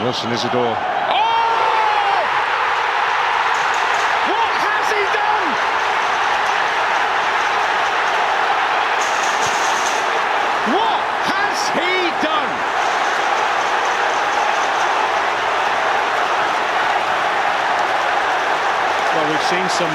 Wilson Isidore. Oh! What has he done? What has he done? Well, we've seen some